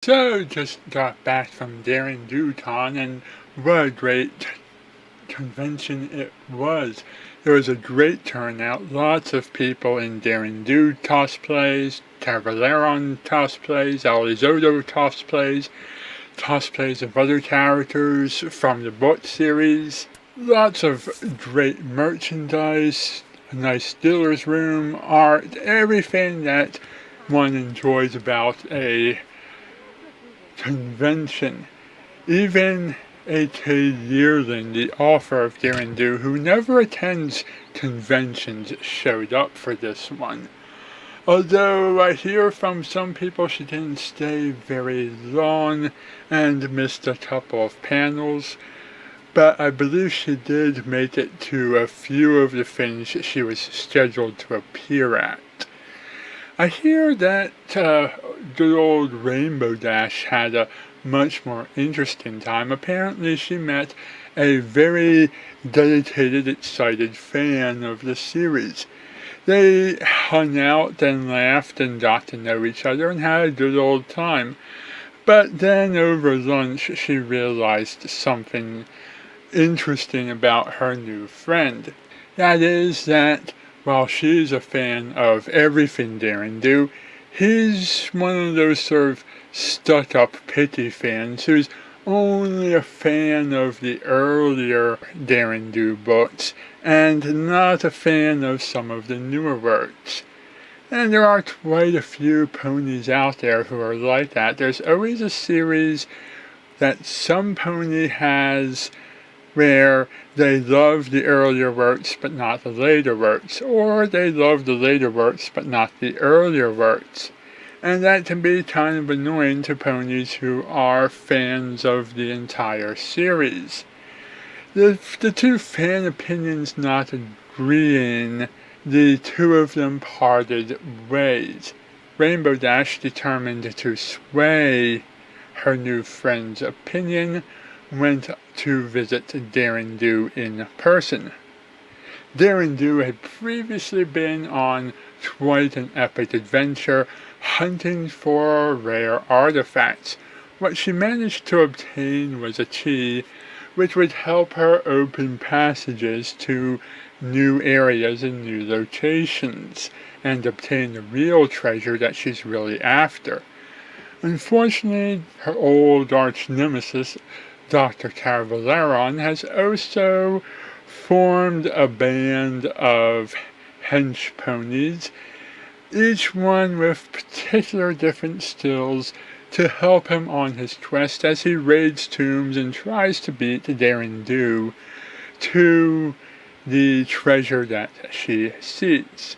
So, just got back from Daring DoCon, and what a great convention it was. There was a great turnout, lots of people in Daring Do cosplays, Cavaleron cosplays, Alizoto cosplays of other characters from the book series, lots of great merchandise, a nice dealer's room, art, everything that one enjoys about a convention. Even A.K. Yearling, the author of Daring Do, who never attends conventions, showed up for this one. Although I hear from some people she didn't stay very long and missed a couple of panels, but I believe she did make it to a few of the things she was scheduled to appear at. I hear that good old Rainbow Dash had a much more interesting time. Apparently she met a very dedicated, excited fan of the series. They hung out and laughed and got to know each other and had a good old time. But then over lunch she realized something interesting about her new friend. That is that while she's a fan of everything Daring Do, he's one of those sort of stuck-up picky fans who's only a fan of the earlier Daring Do books and not a fan of some of the newer works. And there are quite a few ponies out there who are like that. There's always a series that some pony has where they love the earlier works but not the later works, or they love the later works but not the earlier works. And that can be kind of annoying to ponies who are fans of the entire series. The two fan opinions not agreeing, the two of them parted ways. Rainbow Dash, determined to sway her new friend's opinion, went to visit Daring Do in person. Daring Do had previously been on quite an epic adventure hunting for rare artifacts. What she managed to obtain was a key which would help her open passages to new areas and new locations and obtain the real treasure that she's really after. Unfortunately, her old arch nemesis, Dr. Cavaleron, has also formed a band of hench ponies, each one with particular different skills to help him on his quest as he raids tombs and tries to beat Daring Do to the treasure that she seeks.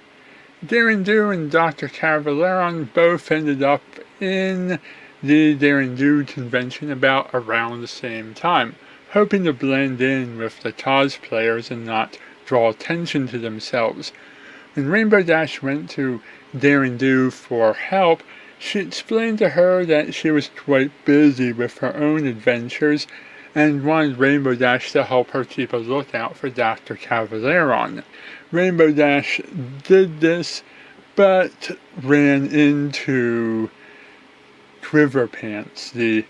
Daring Do and Dr. Cavaleron both ended up in the Daring Do convention about around the same time, hoping to blend in with the cosplayers and not draw attention to themselves. When Rainbow Dash went to Daring Do for help, she explained to her that she was quite busy with her own adventures and wanted Rainbow Dash to help her keep a lookout for Dr. Cavaleron. Rainbow Dash did this, but ran into Quiverpants, the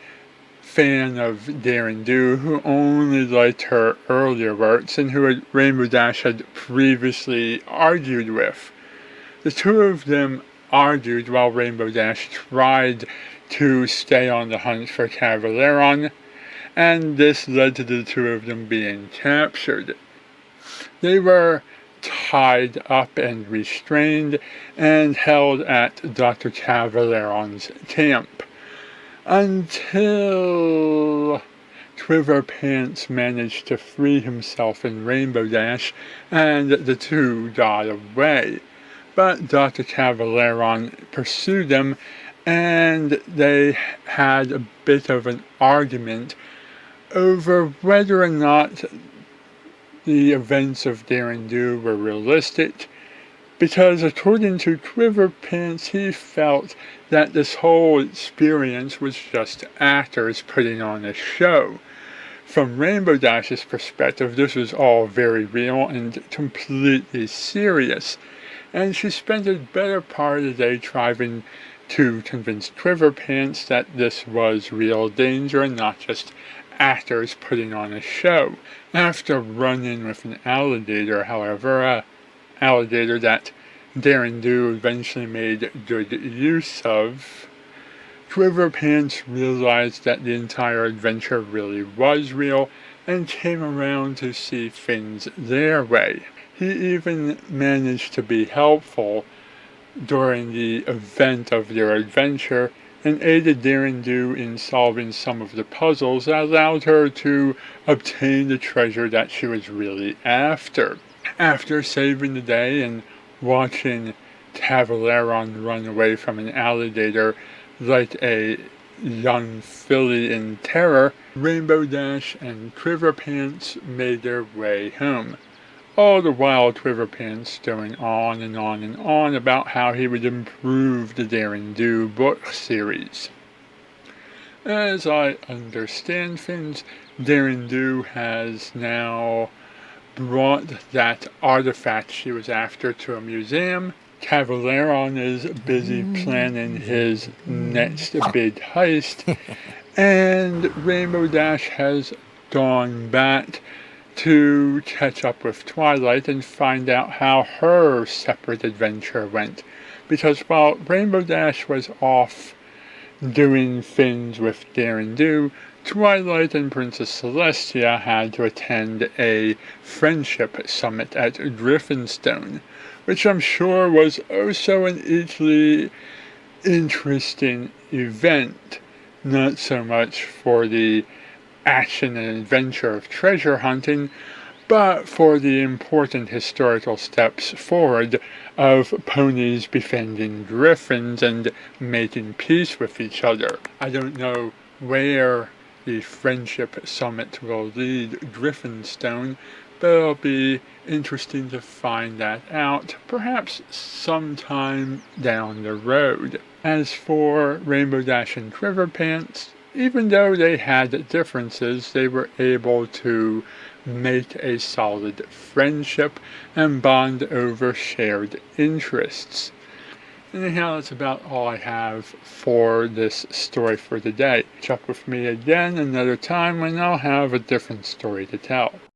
fan of Daring Do, who only liked her earlier works and who Rainbow Dash had previously argued with. The two of them argued while Rainbow Dash tried to stay on the hunt for Cavaleron, and this led to the two of them being captured. They were tied up and restrained and held at Dr. Cavaleron's camp until Quiverpants managed to free himself in Rainbow Dash and the two got away. But Dr. Cavaleron pursued them and they had a bit of an argument over whether or not the events of Daring Do were realistic, because according to Quiverpants, he felt that this whole experience was just actors putting on a show. From Rainbow Dash's perspective, this was all very real and completely serious, and she spent a better part of the day trying to convince Quiverpants that this was real danger and not just actors putting on a show. After run-in with an alligator, however, an alligator that Darren Do eventually made good use of, Quiverpants realized that the entire adventure really was real and came around to see things their way. He even managed to be helpful during the event of their adventure and aided Darren Do in solving some of the puzzles that allowed her to obtain the treasure that she was really after. After saving the day and watching Cavaleron run away from an alligator like a young filly in terror, Rainbow Dash and Quiverpants made their way home. All the while Quiverpants going on and on and on about how he would improve the Darren Do book series. As I understand things, Darren Do has now brought that artifact she was after to a museum. Cavaleron is busy planning his next big heist, and Rainbow Dash has gone back to catch up with Twilight and find out how her separate adventure went. Because while Rainbow Dash was off doing things with Darren Do, Twilight and Princess Celestia had to attend a friendship summit at Griffinstone, which I'm sure was also an equally interesting event, not so much for the action and adventure of treasure hunting, but for the important historical steps forward of ponies befriending griffins and making peace with each other. I don't know where the Friendship Summit will lead Griffinstone, but it'll be interesting to find that out, perhaps sometime down the road. As for Rainbow Dash and Quiverpants, even though they had differences, they were able to make a solid friendship and bond over shared interests. Anyhow, that's about all I have for this story for today. Check with me again another time when I'll have a different story to tell.